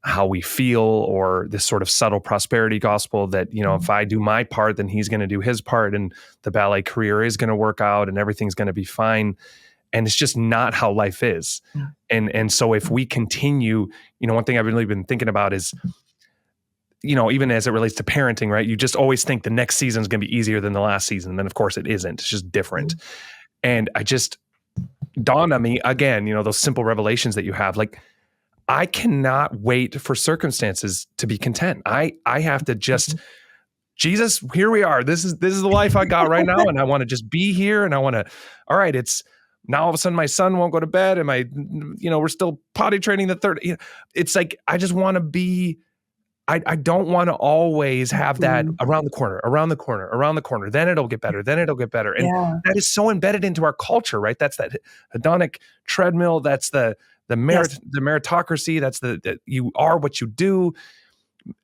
how we feel, or this sort of subtle prosperity gospel that, if I do my part, then he's going to do his part, and the ballet career is going to work out and everything's going to be fine. And it's just not how life is. Yeah. And so if we continue, one thing I've really been thinking about is, even as it relates to parenting, right? You just always think the next season is going to be easier than the last season. And then of course it isn't. It's just different. And I just dawned on me again, those simple revelations that you have, like, I cannot wait for circumstances to be content. I have to just, Jesus, here we are. This is the life I got right now. And I want to just be here. And I want to, all right, it's now all of a sudden my son won't go to bed. And we're still potty training the third. It's like, I just want to be, I don't want to always have that around the corner, around the corner, around the corner. Then it'll get better. Then it'll get better. And Yeah. that is so embedded into our culture, right? That's that hedonic treadmill. That's the Yes. meritocracy. That's the you are what you do.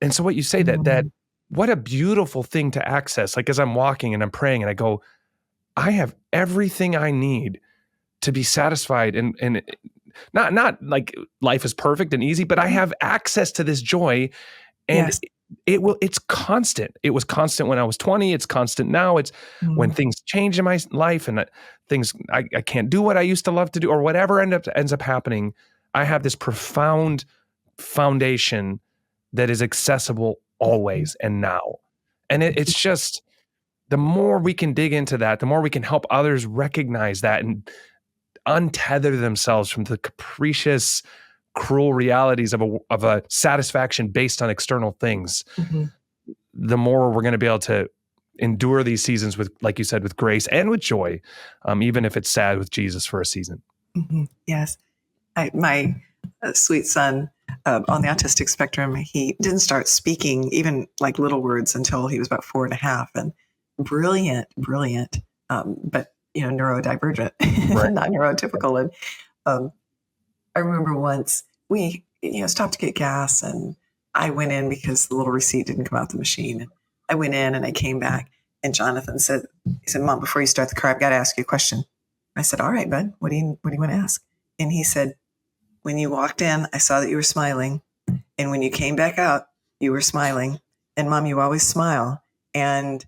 And so what you say, that what a beautiful thing to access. Like, as I'm walking and I'm praying and I go, I have everything I need to be satisfied, and not like life is perfect and easy, but I have access to this joy. And Yes. it's constant. It was constant when I was 20. It's constant now. It's when things change in my life and things, I can't do what I used to love to do, or whatever ends up happening. I have this profound foundation that is accessible always and now. And it's just, the more we can dig into that, the more we can help others recognize that and untether themselves from the capricious, cruel realities of a satisfaction based on external things, Mm-hmm. the more we're going to be able to endure these seasons with, like you said, with grace and with joy, even if it's sad with Jesus for a season. Mm-hmm. Yes. My sweet son on the autistic spectrum, he didn't start speaking even like little words until he was about 4.5, and brilliant, but neurodivergent, Right. not neurotypical. And I remember once we stopped to get gas, and I went in because the little receipt didn't come out the machine. And I went in and I came back, and Jonathan said, "Mom, before you start the car, I've got to ask you a question." I said, "All right, bud, what do you want to ask?" And he said, "When you walked in, I saw that you were smiling. And when you came back out, you were smiling. And Mom, you always smile. And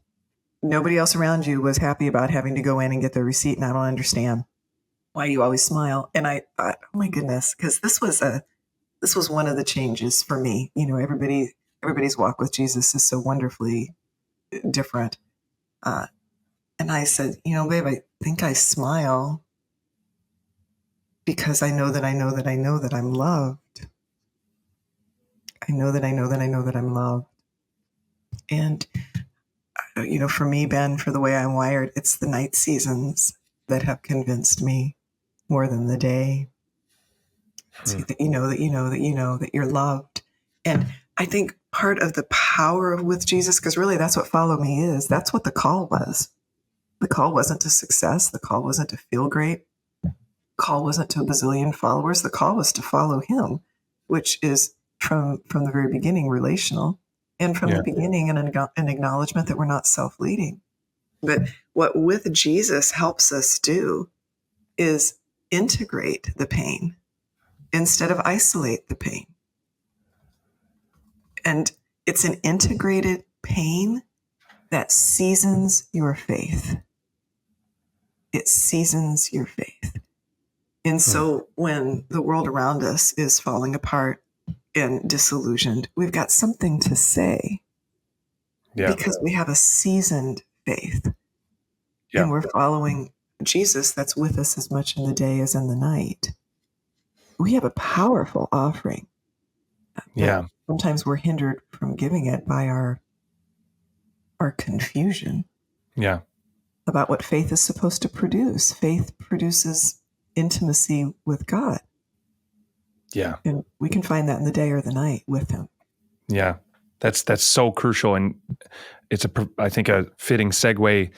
nobody else around you was happy about having to go in and get their receipt. And I don't understand why you always smile." And I thought, oh my goodness, because this was one of the changes for me. Everybody's walk with Jesus is so wonderfully different. And I said, babe, I think I smile because I know that I know that I know that I'm loved. I know that I know that I know that I'm loved. And, for me, Ben, for the way I'm wired, it's the night seasons that have convinced me more than the day. See that that you're loved. And I think part of the power with Jesus, because really that's what follow me is, that's what the call was. The call wasn't to success. The call wasn't to feel great. The call wasn't to a bazillion followers. The call was to follow him, which is from the very beginning relational, and from the beginning an acknowledgement that we're not self-leading. But what with Jesus helps us do is integrate the pain instead of isolate the pain. And it's an integrated pain that seasons your faith. It seasons your faith. And so when the world around us is falling apart and disillusioned, we've got something to say because we have a seasoned faith. And we're following Jesus that's with us as much in the day as in the night. We have a powerful offering. Sometimes we're hindered from giving it by our confusion. About what faith is supposed to produce. Faith produces intimacy with God. And we can find that in the day or the night with him. That's so crucial. And it's I think a fitting segue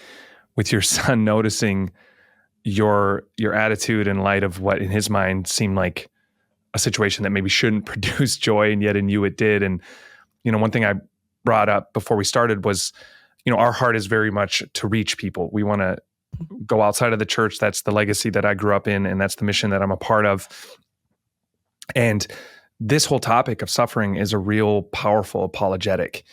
with your son noticing your attitude in light of what in his mind seemed like a situation that maybe shouldn't produce joy, and yet in you it did. And, one thing I brought up before we started was, our heart is very much to reach people. We want to go outside of the church. That's the legacy that I grew up in, and that's the mission that I'm a part of. And this whole topic of suffering is a real powerful apologetic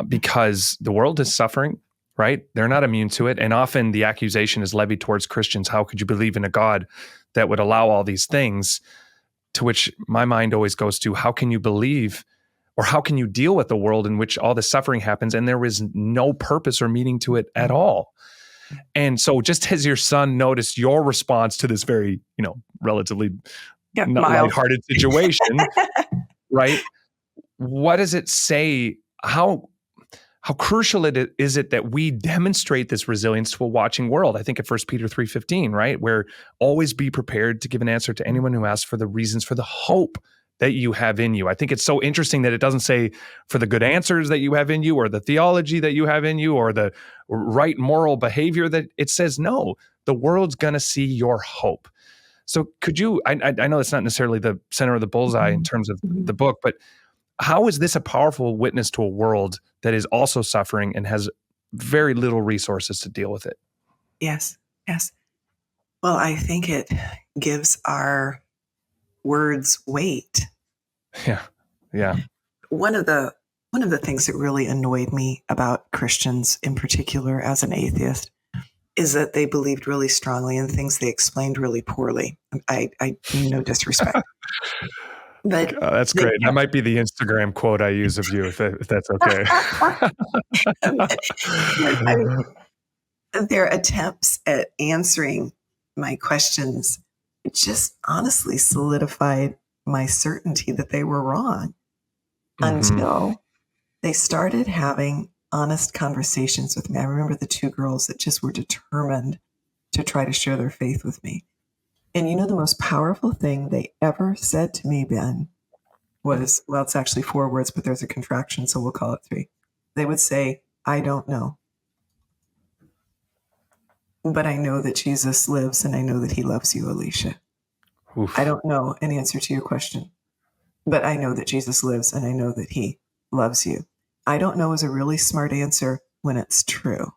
because the world is suffering, right? They're not immune to it. And often the accusation is levied towards Christians. How could you believe in a God that would allow all these things? To which my mind always goes to, how can you believe, or how can you deal with a world in which all this suffering happens and there is no purpose or meaning to it at all? And so just as your son noticed your response to this very, relatively lighthearted situation, right? What does it say? How crucial is it that we demonstrate this resilience to a watching world? I think at 1 Peter 3:15, right? Where always be prepared to give an answer to anyone who asks for the reasons for the hope that you have in you. I think it's so interesting that it doesn't say for the good answers that you have in you, or the theology that you have in you, or the right moral behavior. That it says, no, the world's going to see your hope. So could you, I know it's not necessarily the center of the bullseye in terms of the book, but how is this a powerful witness to a world that is also suffering and has very little resources to deal with it? Yes. Well, I think it gives our words weight. Yeah. One of the things that really annoyed me about Christians in particular as an atheist is that they believed really strongly in things they explained really poorly. I mean no disrespect. But that's great. That might be the Instagram quote I use of you, if that's okay. their attempts at answering my questions just honestly solidified my certainty that they were wrong until they started having honest conversations with me. I remember the two girls that just were determined to try to share their faith with me. And you know, the most powerful thing they ever said to me, Ben, was, well, it's actually 4 words, but there's a contraction, so we'll call it 3. They would say, I don't know. But I know that Jesus lives and I know that he loves you, Alicia. Oof. I don't know an answer to your question, but I know that Jesus lives and I know that he loves you. I don't know is a really smart answer when it's true.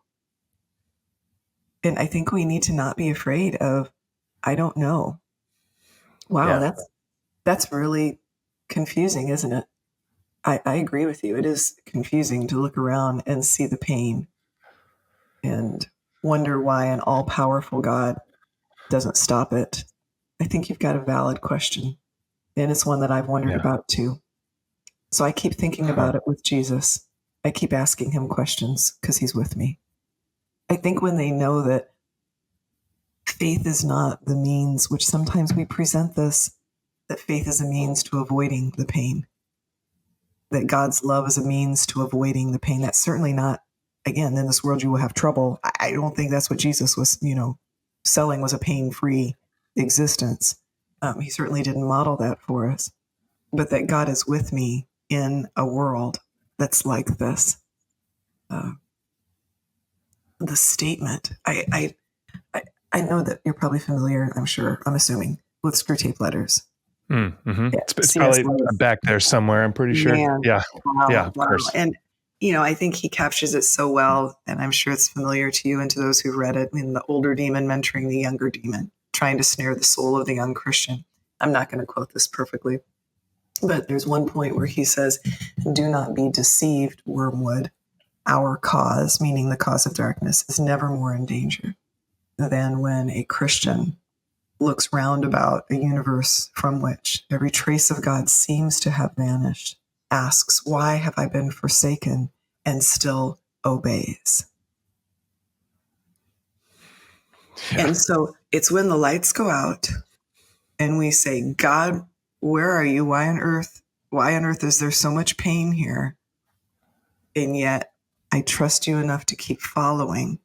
And I think we need to not be afraid of, I don't know. Wow, Yeah. that's really confusing, isn't it? I agree with you. It is confusing to look around and see the pain and wonder why an all-powerful God doesn't stop it. I think you've got a valid question, and it's one that I've wondered Yeah. about too. So I keep thinking about it with Jesus. I keep asking him questions because he's with me. I think when they know that faith is not the means, which sometimes we present this, that faith is a means to avoiding the pain, that God's love is a means to avoiding the pain. That's certainly not, again, in this world you will have trouble. I don't think that's what Jesus was, selling, was a pain-free existence. He certainly didn't model that for us. But that God is with me in a world that's like this. The statement, I know that you're probably familiar, I'm assuming, with Screw Tape Letters. Mm-hmm. Yeah, It's C.S. probably Lewis. back there somewhere, I'm pretty sure. Man, Yeah. Yeah, of wow. course. And, I think he captures it so well, and I'm sure it's familiar to you and to those who've read it. I mean, the older demon mentoring the younger demon, trying to snare the soul of the young Christian. I'm not going to quote this perfectly, but there's one point where he says, do not be deceived, wormwood. Our cause, meaning the cause of darkness, is never more in danger than when a Christian looks round about a universe from which every trace of God seems to have vanished, asks, why have I been forsaken, and still obeys. Yeah. And so it's when the lights go out and we say, God, where are you? Why on earth is there so much pain here? And yet I trust you enough to keep following.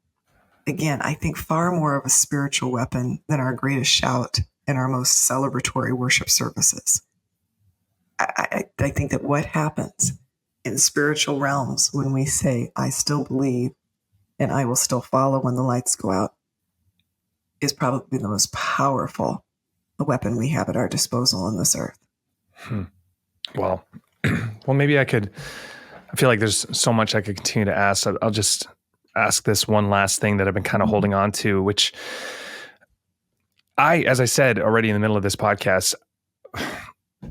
Again, I think far more of a spiritual weapon than our greatest shout in our most celebratory worship services. I think that what happens in spiritual realms when we say, I still believe and I will still follow when the lights go out, is probably the most powerful weapon we have at our disposal on this earth. Well, maybe I feel like there's so much I could continue to ask. I'll just ask this one last thing that I've been kind of holding on to, which as I said already in the middle of this podcast,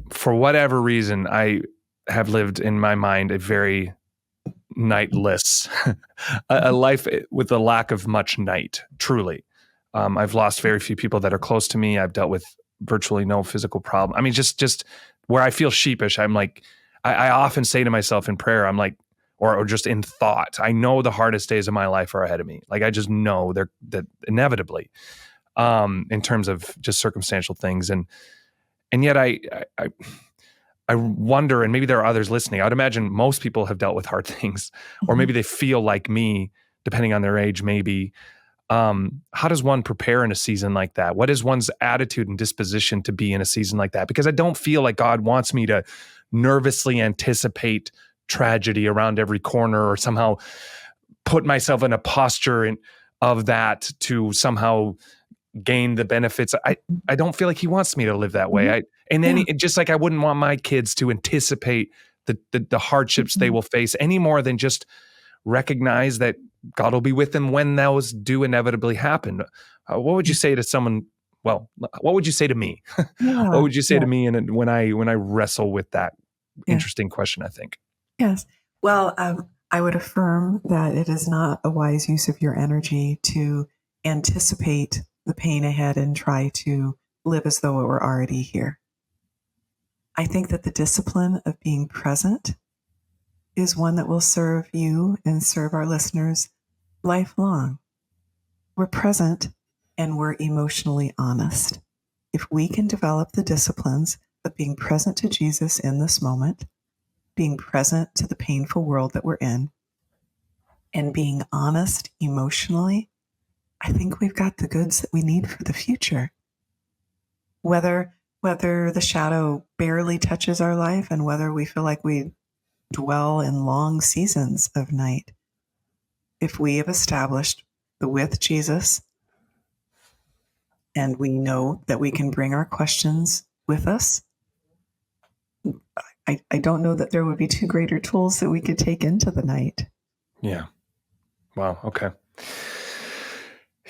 for whatever reason, I have lived in my mind a very nightless, a life with a lack of much night, truly. I've lost very few people that are close to me. I've dealt with virtually no physical problem. I mean, just where I feel sheepish, I'm like, I often say to myself in prayer, I'm like, or just in thought, I know the hardest days of my life are ahead of me. Like, I just know that inevitably, in terms of just circumstantial things. And yet I wonder, and maybe there are others listening, I would imagine most people have dealt with hard things, or maybe they feel like me, depending on their age, maybe. How does one prepare in a season like that? What is one's attitude and disposition to be in a season like that? Because I don't feel like God wants me to nervously anticipate tragedy around every corner, or somehow put myself in a posture of that to somehow gain the benefits. I don't feel like he wants me to live that way. Just like I wouldn't want my kids to anticipate the hardships they will face any more than just recognize that God will be with them when those do inevitably happen. What would you say to someone? Well, what would you say to me? What would you say to me when I wrestle with that interesting question, I think? Yes. Well, I would affirm that it is not a wise use of your energy to anticipate the pain ahead and try to live as though it were already here. I think that the discipline of being present is one that will serve you and serve our listeners lifelong. we're present, and we're emotionally honest. If we can develop the disciplines of being present to Jesus in this moment, being present to the painful world that we're in, and being honest emotionally, I think we've got the goods that we need for the future. Whether the shadow barely touches our life and whether we feel like we dwell in long seasons of night, if we have established the with Jesus and we know that we can bring our questions with us, I don't know that there would be two greater tools that we could take into the night. Yeah. Wow. Okay.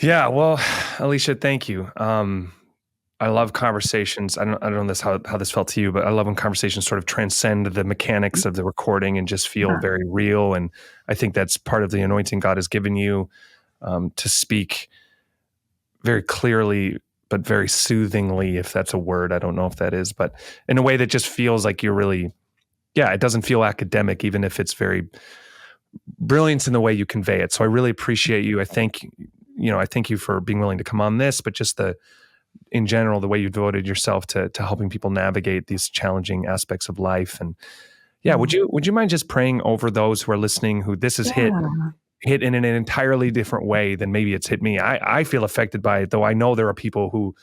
Yeah. Well, Alicia, thank you. I love conversations. I don't know how this felt to you, but I love when conversations sort of transcend the mechanics of the recording and just feel very real. And I think that's part of the anointing God has given you, to speak very clearly, but very soothingly, if that's a word. I don't know if that is, but in a way that just feels like you're really, it doesn't feel academic, even if it's very brilliant in the way you convey it. So I really appreciate you. I thank you for being willing to come on this, but just in general, the way you devoted yourself to helping people navigate these challenging aspects of life. And would you mind just praying over those who are listening, who this has hit in an entirely different way than maybe it's hit me? I feel affected by it, though I know there are people who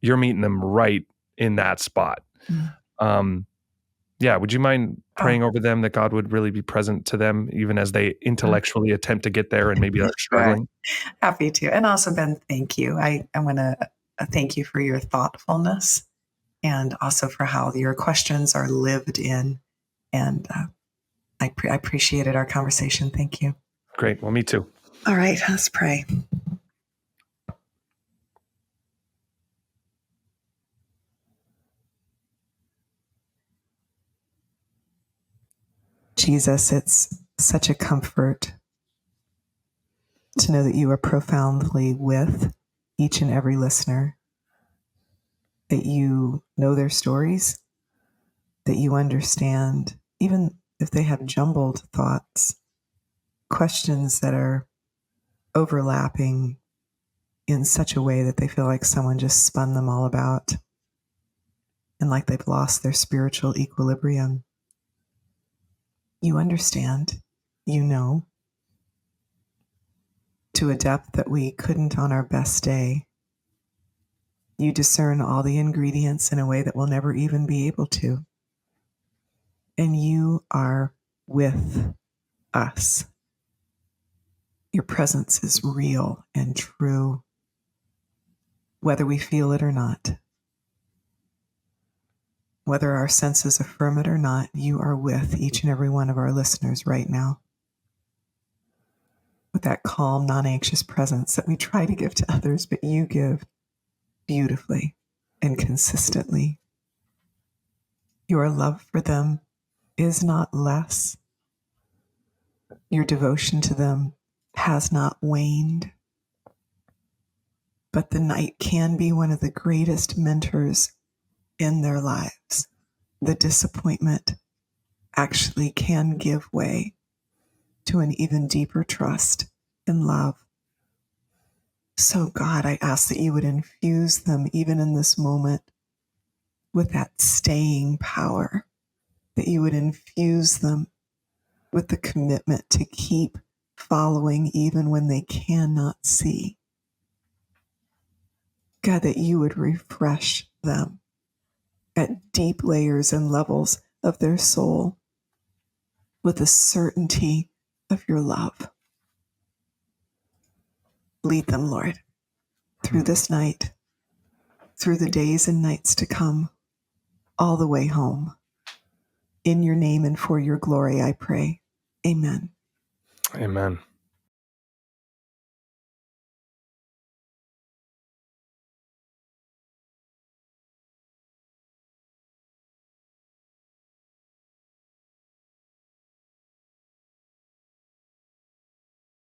you're meeting them right in that spot. Would you mind praying over them that God would really be present to them, even as they intellectually attempt to get there and maybe are struggling? Happy to. And also, Ben, thank you. I want to thank you for your thoughtfulness and also for how your questions are lived in. And I appreciated our conversation. Thank you. Great. Well, me too. All right, let's pray. Jesus, it's such a comfort to know that you are profoundly with each and every listener, that you know their stories, that you understand, even if they have jumbled thoughts, questions that are overlapping in such a way that they feel like someone just spun them all about and like they've lost their spiritual equilibrium. You understand, you know, to a depth that we couldn't on our best day. You discern all the ingredients in a way that we'll never even be able to. And you are with us. Your presence is real and true, whether we feel it or not. Whether our senses affirm it or not, you are with each and every one of our listeners right now. With that calm, non-anxious presence that we try to give to others, but you give beautifully and consistently. Your love for them is not less. Your devotion to them has not waned. But the night can be one of the greatest mentors in their lives. The disappointment actually can give way to an even deeper trust and love. So God, I ask that you would infuse them even in this moment with that staying power, that you would infuse them with the commitment to keep following even when they cannot see. God, that you would refresh them at deep layers and levels of their soul with the certainty of your love. Lead them, Lord, through this night, through the days and nights to come, all the way home. In your name and for your glory, I pray. Amen. Amen.